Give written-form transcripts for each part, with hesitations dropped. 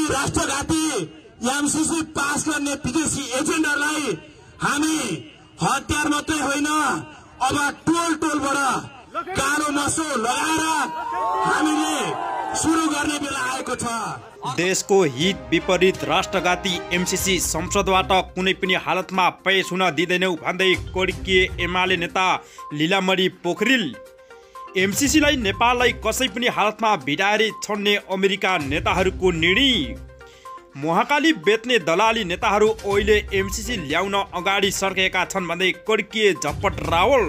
राष्ट्रघाती MCC pass गर्ने विदेशी एजेन्टहरूलाई हामी हतियार मात्रै होइन अब टोल टोलबाट कालो मसो लगाएर हामीले सुरु गर्ने बेला आएको छ। देशको हित विपरीत राष्ट्रघाती एमसीसी संसदबाट कुनै पनि हालतमा पेश हुन दिँदैनौ भन्दै कोड्किए एमाले नेता लीलामणि पोखरेल। एमसीसीलाई नेपाललाई कसै पनि हालतमा भिडाएर छोड्ने अमेरिका नेताहरूको निर्णय। महाकाली बेच्ने दलाली नेताहरू अहिले एमसीसी ल्याउन अगाडि सर्केका छन् भन्दै कोड्किए झपट रावल।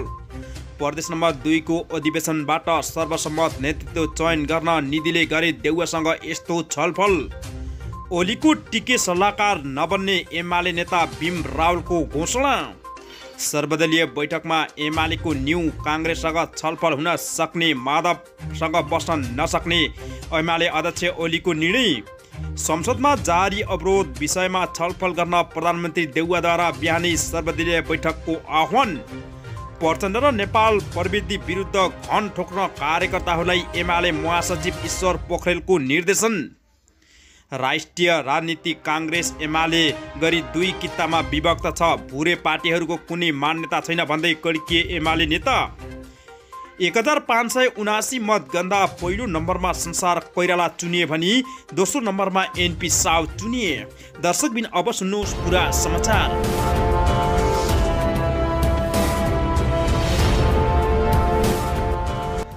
प्रदेश नम्बर 2 को अधिवेशनबाट सर्वसम्मत नेतृत्व चयन गर्न निधिले गरे देउवासँग यस्तो छलफल। ओलीको टिके सल्लाहकार नबन्ने एमाले नेता भीम रावलको घोषणा। सर्वदलीय बैठकमा एमालेको न्यू काङ्ग्रेससँग छलफल हुन सक्ने माधवसँग बस्न नसक्ने एमाले अध्यक्ष ओलीको निर्णय। संसदमा जारी अवरोध विषयमा छलफल गर्न प्रधानमन्त्री देउवाद्वारा बिहानै सर्वदलीय बैठकको आह्वान। प्रचण्ड र नेपाल प्रवृत्ति विरुद्ध घन ठोक्न कार्यकर्ताहरूलाई एमाले महासचिव ईश्वर पोखरेलको निर्देशन। राष्ट्रिय राजनीति काङ्ग्रेस एमाले गरी 2 कितामा विभक्त छ, भुरे पार्टीहरूको कुनै मान्यता छैन भन्दै कड्किए एमाले नेता। 1579 मत गन्दा पहिलो नम्बरमा संसार कोइराला चुनिए भने दोस्रो नम्बरमा एनपी साउ चुनिए। दर्शकबिन अब सुन्नुहोस् पुरा समाचार।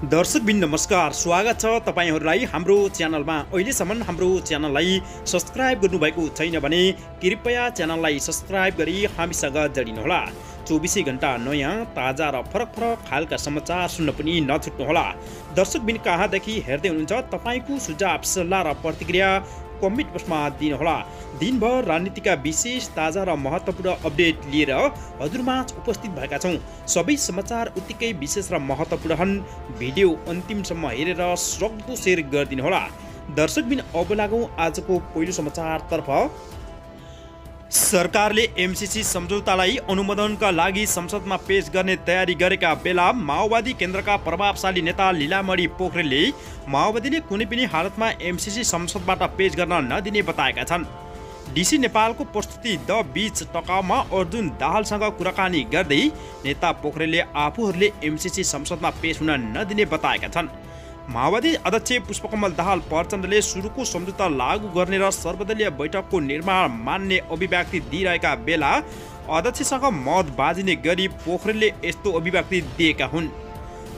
दर्शकबिन नमस्कार, स्वागत छ तपाईहरुलाई हाम्रो च्यानलमा। अहिलेसम्म हाम्रो च्यानललाई सब्स्क्राइब गर्नुभएको छैन भने कृपया च्यानललाई सब्स्क्राइब गरी हामीसँग जोडिनुहोला। 24 घण्टा नयाँ ताजा र फरक खालका समाचार सुन्न पनि नछुट्नुहोला। दर्शकबिन कहाँदेखि हेर्दै हुनुहुन्छ तपाईको सुझाव सल्लाह र प्रतिक्रिया कमेन्ट बक्समा दिनुहोला। दिनभर राजनीतिका विशेष ताजा र महत्त्वपूर्ण अपडेट लिएर हजुरमाझ उपस्थित भएका छौं। सबै समाचार उत्तिकै विशेष र महत्त्वपूर्ण हुन्। भिडियो अन्तिमसम्म हेरेर सक्दो शेयर गरिदिनुहोला। दर्शकबिन अब लागौं आजको पहिलो समाचारतर्फ। सरकारले एमसीसी सम्झौतालाई अनुमोदनका लागि संसदमा पेश गर्ने तयारी गरेका बेला माओवादी केन्द्रका प्रभावशाली नेता लीलामणि पोखरेलले माओवादीले कुनै पनि हालतमा एमसीसी संसदबाट पेश गर्न नदिने बताएका छन्। डीसी नेपालको प्रस्तुति द बीच टकाउमा अर्जुन दाहालसँग कुराकानी गर्दै नेता पोखरेलले आफूहरूले एमसीसी संसदमा पेश हुन नदिने बताएका छन्। माओवादी अध्यक्ष पुष्पकमल दाहाल प्रचण्डले सुरुको सम्झौता लागू गर्ने र सर्वदलीय बैठकको निर्माण मान्ने अभिव्यक्ति दिइरहेका बेला अध्यक्षसँग मत बाजिने गरी पोखरेलले यस्तो अभिव्यक्ति दिएका हुन्।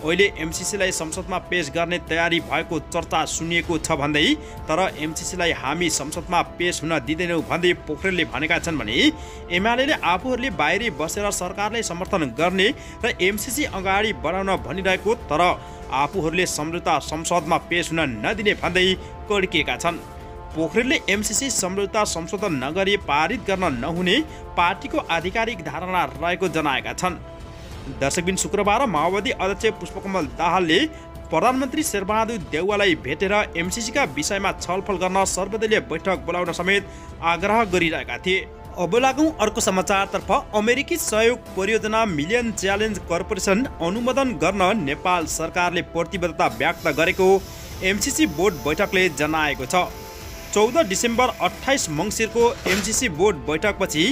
अहिले एमसीसीलाई संसदमा पेश गर्ने तयारी भएको चर्चा सुनिएको छ भन्दै तर एमसीसीलाई हामी संसदमा पेश हुन दिँदैनौँ भन्दै पोखरेलले भनेका छन् भने एमालेले आफूहरूले बाहिर बसेर सरकारलाई समर्थन गर्ने र एमसीसी अगाडि बढाउन भनिरहेको तर आफूहरूले सम्झौता संसदमा पेश हुन नदिने भन्दै कड्किएका छन्। पोखरेलले एमसीसी सम्झौता संशोधन नगरी पारित गर्न नहुने पार्टीको आधिकारिक धारणा रहेको जनाएका छन्। दर्शकबिन शुक्रबार माओवादी अध्यक्ष पुष्पकमल दाहालले प्रधानमन्त्री शेरबहादुर देउवालाई भेटेर एमसीसीका विषयमा छलफल गर्न सर्वदलीय बैठक बोलाउन समेत आग्रह गरिरहेका थिए। अब लागौं अर्को समाचारतर्फ। अमेरिकी सहयोग परियोजना मिलियन च्यालेन्ज कर्पोरेसन अनुमोदन गर्न नेपाल सरकारले प्रतिबद्धता व्यक्त गरेको एमसीसी बोर्ड बैठकले जनाएको छ। 14 डिसेम्बर 28 मङ्सिरको एमसीसी बोर्ड बैठकपछि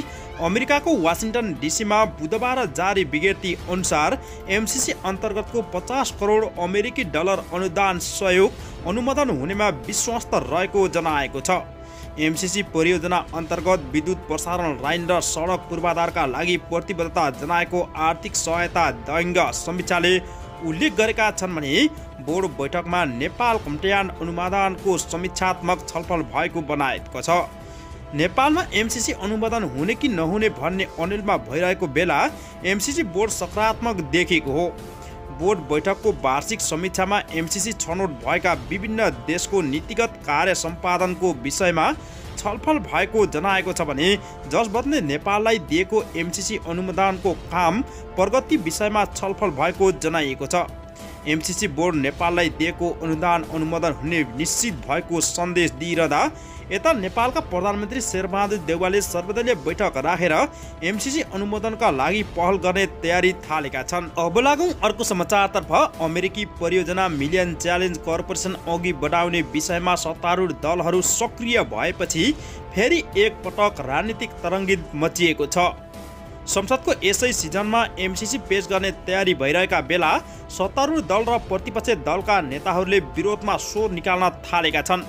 अमेरिकाको वाशिंटन डीसीमा बुधबार जारी विज्ञप्ति अनुसार एमसीसी अन्तर्गतको 50 करोड अमेरिकी डलर अनुदान सहयोग अनुमोदन हुनेमा विश्वस्त रहेको जनाएको छ। एमसीसी परियोजना अन्तर्गत विद्युत प्रसारण लाइन र सडक पूर्वाधारका लागि प्रतिबद्धता जनाएको आर्थिक सहायता दैनिक समीक्षाले उल्लेख गरेका छन् भने बोर्ड बैठकमा नेपाल कम्ट्यान अनुमोदनको समीक्षात्मक छलफल भएको बनाएको छ। नेपालमा एमसीसी अनुमोदन हुने कि नहुने भन्ने अनिलमा भइरहेको बेला एमसीसी बोर्ड सकारात्मक देखिएको हो। बोर्ड बैठकको वार्षिक समीक्षामा एमसीसी छनौट भएका विभिन्न देशको नीतिगत कार्य सम्पादनको विषयमा छलफल भएको जनाएको छ भने जसबदले नेपाललाई दिएको एमसीसी अनुमोदनको काम प्रगति विषयमा छलफल भएको जनाइएको छ। एमसीसी बोर्ड नेपाललाई दिएको अनुमोदन हुने निश्चित भएको सन्देश दिइरहँदा यता नेपालका प्रधानमन्त्री शेरबहादुर देउवाले सर्वदलीय बैठक राखेर एमसीसी अनुमोदनका लागि पहल गर्ने तयारी थालेका छन्। अब लागौं अर्को समाचारतर्फ। अमेरिकी परियोजना मिलियन च्यालेन्ज कर्पोरेसन अघि बढाउने विषयमा सत्तारूढ दलहरू सक्रिय भएपछि फेरि एकपटक राजनीतिक तरङ्गित मचिएको छ। संसदको यसै सिजनमा एमसीसी पेश गर्ने तयारी भइरहेका बेला सत्तारूढ दल र प्रतिपक्ष दलका नेताहरूले विरोधमा स्वर निकाल्न थालेका छन्।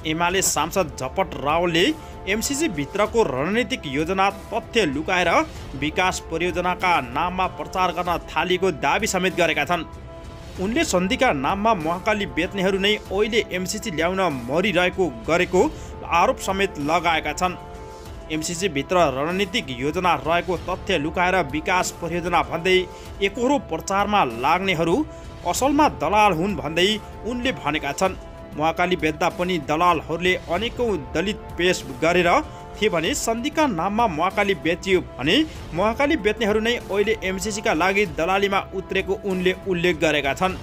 एमाले सांसद झपट रावलले एमसीसी भित्रको रणनीतिक योजना तथ्य लुकाएर विकास परियोजनाका नाममा प्रचार गर्न थालिएको दाबी समेत गरेका छन्। उनले सन्धिका नाममा महाकाली बेच्नेहरू नै अहिले एमसीसी ल्याउन मरिरहेको गरेको आरोप समेत लगाएका छन्। एमसीसी भित्र रणनीतिक योजना रहेको तथ्य लुकाएर विकास परियोजना भन्दै एकहोरो प्रचारमा लाग्नेहरू असलमा दलाल हुन् भन्दै उनले भनेका छन्। महाकाली बेच्दा पनि दलालहरूले अनेकौं दलित पेश गरेर थिए भने सन्धिका नाममा महाकाली बेचियो भने महाकाली बेच्नेहरू नै अहिले एमसीसीका लागि दलालीमा उत्रेको उनले उल्लेख गरेका छन्।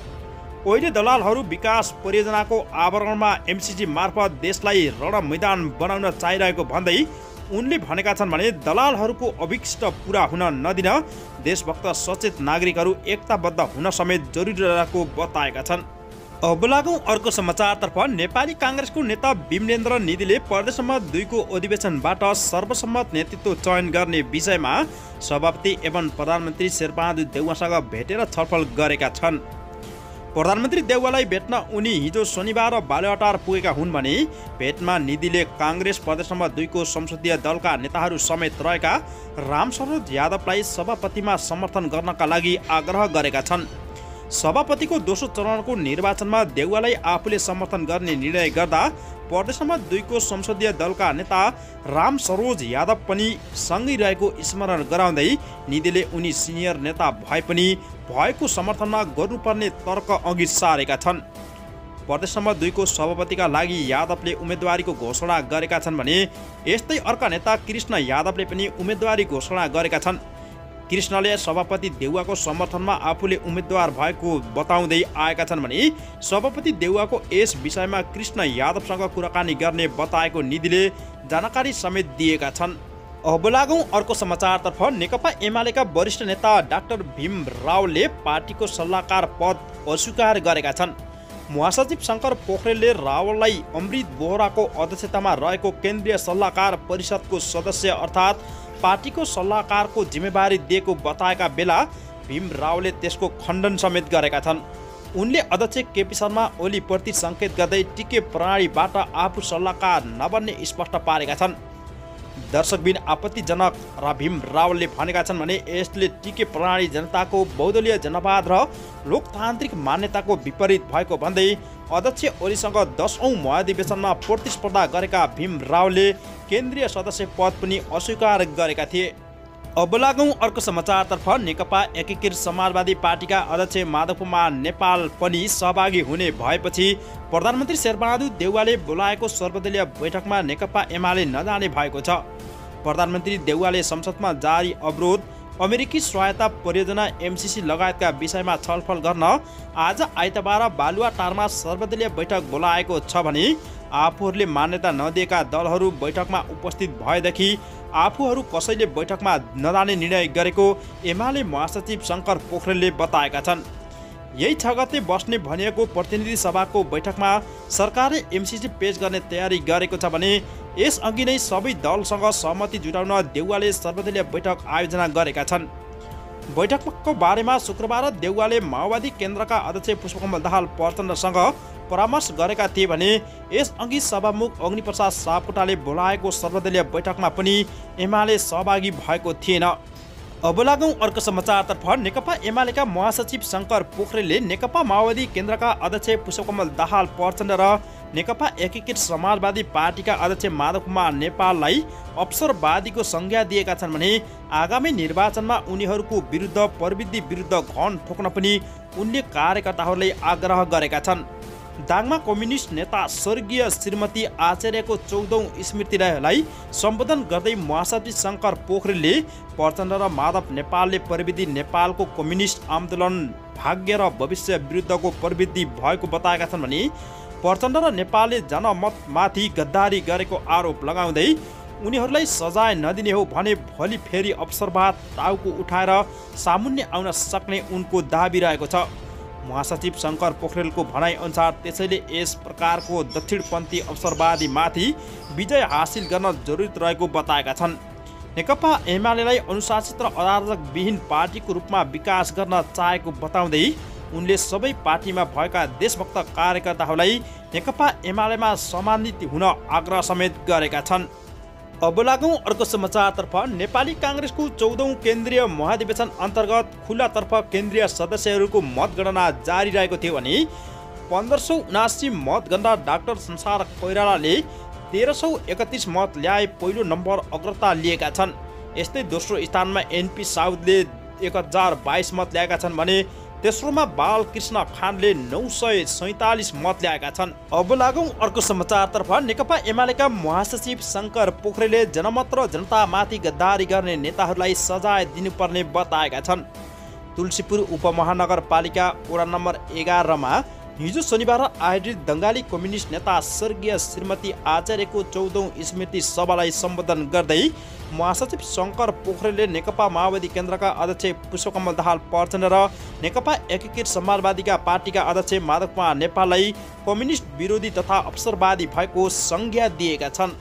अहिले दलालहरू विकास परियोजनाको आवरणमा एमसीसी मार्फत देशलाई रण मैदान बनाउन चाहिरहेको भन्दै उनले भनेका छन् भने दलालहरूको अभिष्ट पूरा हुन नदिन देशभक्त सचेत नागरिकहरू एकताबद्ध हुन समेत जरुरी रहेको बताएका छन्। अब लागौं अर्को समाचारतर्फ। नेपाली कांग्रेसको नेता विमलेन्द्र निधिले प्रदेश नम्बर 2 को अधिवेशनबाट सर्वसम्मत नेतृत्व चयन गर्ने विषयमा सभापति एवं प्रधानमन्त्री शेरबहादुर देउवासँग भेटेर छलफल गरेका छन्। प्रधानमन्त्री देउवालाई भेट्न उनी हिजो शनिबार बालुवाटार पुगेका हुन् भने भेटमा निधिले कांग्रेस प्रदेश नम्बर 2 को संसदीय दलका नेताहरू समेत रहेका रामसरोज यादवलाई सभापतिमा समर्थन गर्नका लागि आग्रह गरेका छन्। सभापतिको दोस्रो चरणको निर्वाचनमा देउवालाई आफूले समर्थन गर्ने निर्णय गर्दा प्रदेश नम्बर 2 को संसदीय दलका नेता रामसरोज यादव पनि सँगै रहेको स्मरण गराउँदै निधिले उनी सिनियर नेता भए पनि भएको समर्थनमा गर्नुपर्ने तर्क अघि सारेका छन्। प्रदेश नम्बर 2 को सभापतिका लागि यादवले उम्मेदवारीको घोषणा गरेका छन् भने यस्तै अर्का नेता कृष्ण यादवले पनि उम्मेदवारी घोषणा गरेका छन्। कृष्णले सभापति देउवाको समर्थनमा आफूले उम्मेदवार भएको बताउँदै आएका छन् भने सभापति देउवाको यस विषयमा कृष्ण यादवसँग कुराकानी गर्ने बताएको निधिले जानकारी समेत दिएका छन्। अब लागौं अर्को समाचारतर्फ। नेकपा एमालेका वरिष्ठ नेता डाक्टर भीम रावलले पार्टीको सल्लाहकार पद अस्वीकार गरेका छन्। महासचिव शङ्कर पोखरेलले रावललाई अमृत बोहराको अध्यक्षतामा रहेको केन्द्रीय सल्लाहकार परिषदको सदस्य अर्थात् पार्टीको सल्लाहकारको जिम्मेवारी दिएको बताएका बेला भीम रावले त्यसको खण्डन समेत गरेका छन्। उनले अध्यक्ष केपी शर्मा ओलीप्रति सङ्केत गर्दै टिके प्रणालीबाट आफू सल्लाहकार नबन्ने स्पष्ट पारेका छन्। दर्शकबिन आपत्तिजनक र भीम रावलले भनेका छन् भने यसले टिके प्रणाली जनताको बहुदलीय जनवाद र लोकतान्त्रिक मान्यताको विपरीत भएको भन्दै अध्यक्ष ओलीसँग 10औं महाधिवेशनमा प्रतिस्पर्धा गरेका भीम रावलले केन्द्रीय सदस्य पद पनि अस्वीकार गरेका थिए। अब लागौं अर्को समाचारतर्फ। नेकपा एकीकृत समाजवादी पार्टीका अध्यक्ष माधव कुमार नेपाल पनि सहभागी हुने भएपछि प्रधानमन्त्री शेरबहादुर देउवाले बोलाएको सर्वदलीय बैठकमा नेकपा एमाले नजाने भएको छ। प्रधानमन्त्री देउवाले संसदमा जारी अवरोध, अमेरिकी सहायता परियोजना एमसीसी लगायतका विषयमा छलफल गर्न आज आइतबार बालुवाटारमा सर्वदलीय बैठक बोलाएको छ भने आफूहरूले मान्यता नदिएका दलहरू बैठकमा उपस्थित भएदेखि आफूहरू कसैले बैठकमा नजाने निर्णय गरेको एमाले महासचिव शङ्कर पोखरेलले बताएका छन्। यही 6 गते बस्ने भनिएको प्रतिनिधि सभाको बैठकमा सरकारले एमसीसी पेश गर्ने तयारी गरेको छ भने यसअघि नै सबै दलसँग सहमति जुटाउन देउवाले सर्वदलीय बैठक आयोजना गरेका छन्। बैठकको बारेमा शुक्रबार देउवाले माओवादी केन्द्रका अध्यक्ष पुष्पकमल दाहाल प्रचण्डसँग परामर्श गरेका थिए भने यसअघि सभामुख अग्निप्रसाद सापकोटाले बोलाएको सर्वदलीय बैठकमा पनि एमाले सहभागी भएको थिएन। अब लागौं अर्को समाचारतर्फ। नेकपा एमालेका महासचिव शङ्कर पोखरेलले नेकपा माओवादी केन्द्रका अध्यक्ष पुष्पकमल दाहाल प्रचण्ड र नेकपा एकीकृत समाजवादी पार्टीका अध्यक्ष माधव कुमार नेपाललाई अवसरवादीको संज्ञा दिएका छन् भने आगामी निर्वाचनमा उनीहरूको विरुद्ध प्रविधि विरुद्ध घन ठोक्न पनि उनले कार्यकर्ताहरूलाई आग्रह गरेका छन्। दाङमा कम्युनिस्ट नेता स्वर्गीय श्रीमती आचार्यको 14औं स्मृतिलाई सम्बोधन गर्दै महासचिव शङ्कर पोखरेलले प्रचण्ड र माधव नेपालले प्रविधि नेपालको कम्युनिस्ट आन्दोलन भाग्य र भविष्य विरुद्धको प्रवृत्ति भएको बताएका छन् भने प्रचण्ड र नेपालले जनमतमाथि गद्दारी गरेको आरोप लगाउँदै उनीहरूलाई सजाय नदिने हो भने भोलि फेरि अवसरवाद टाउको उठाएर सामुन्ने आउन सक्ने उनको दाबी रहेको छ। महासचिव शङ्कर पोखरेलको भनाइअनुसार त्यसैले यस प्रकारको दक्षिणपन्थी अवसरवादीमाथि विजय हासिल गर्न जरुरत रहेको बताएका छन्। नेकपा एमालेलाई अनुशासित र अराजकविहीन पार्टीको रूपमा विकास गर्न चाहेको बताउँदै उनले सबै पार्टीमा भएका देशभक्त कार्यकर्ताहरूलाई नेकपा एमालेमा सम्मानित हुन आग्रह समेत गरेका छन्। अब लागौँ अर्को समाचारतर्फ। नेपाली काङ्ग्रेसको 14औं केन्द्रीय महाधिवेशन अन्तर्गत खुल्लातर्फ केन्द्रीय सदस्यहरूको मतगणना जारी रहेको थियो भने 1579 मतगणना डाक्टर संसार कोइरालाले 1331 मत ल्याए पहिलो नम्बर अग्रता लिएका छन्। यस्तै दोस्रो स्थानमा एनपी साउदले 1022 मत ल्याएका छन् भने तेस्रोमा बालकृष्ण खानले 947 मत ल्याएका छन्। अब लागौँ अर्को समाचारतर्फ। नेकपा एमालेका महासचिव शङ्कर पोखरेलले जनमत र जनतामाथि गद्दारी गर्ने नेताहरूलाई सजाय दिनुपर्ने बताएका छन्। तुलसीपुर उपमहानगरपालिका वडा नम्बर 11 मा हिजो शनिबार आयोजित दङ्गाली कम्युनिस्ट नेता स्वर्गीय श्रीमती आचार्यको 14औं स्मृति सभालाई सम्बोधन गर्दै महासचिव शङ्कर पोखरेलले नेकपा माओवादी केन्द्रका अध्यक्ष पुष्पकमल दाहाल प्रचण्ड र नेकपा एकीकृत समाजवादीका पार्टीका अध्यक्ष माधव कुमार नेपाललाई कम्युनिस्ट विरोधी तथा अवसरवादी भएको संज्ञा दिएका छन्।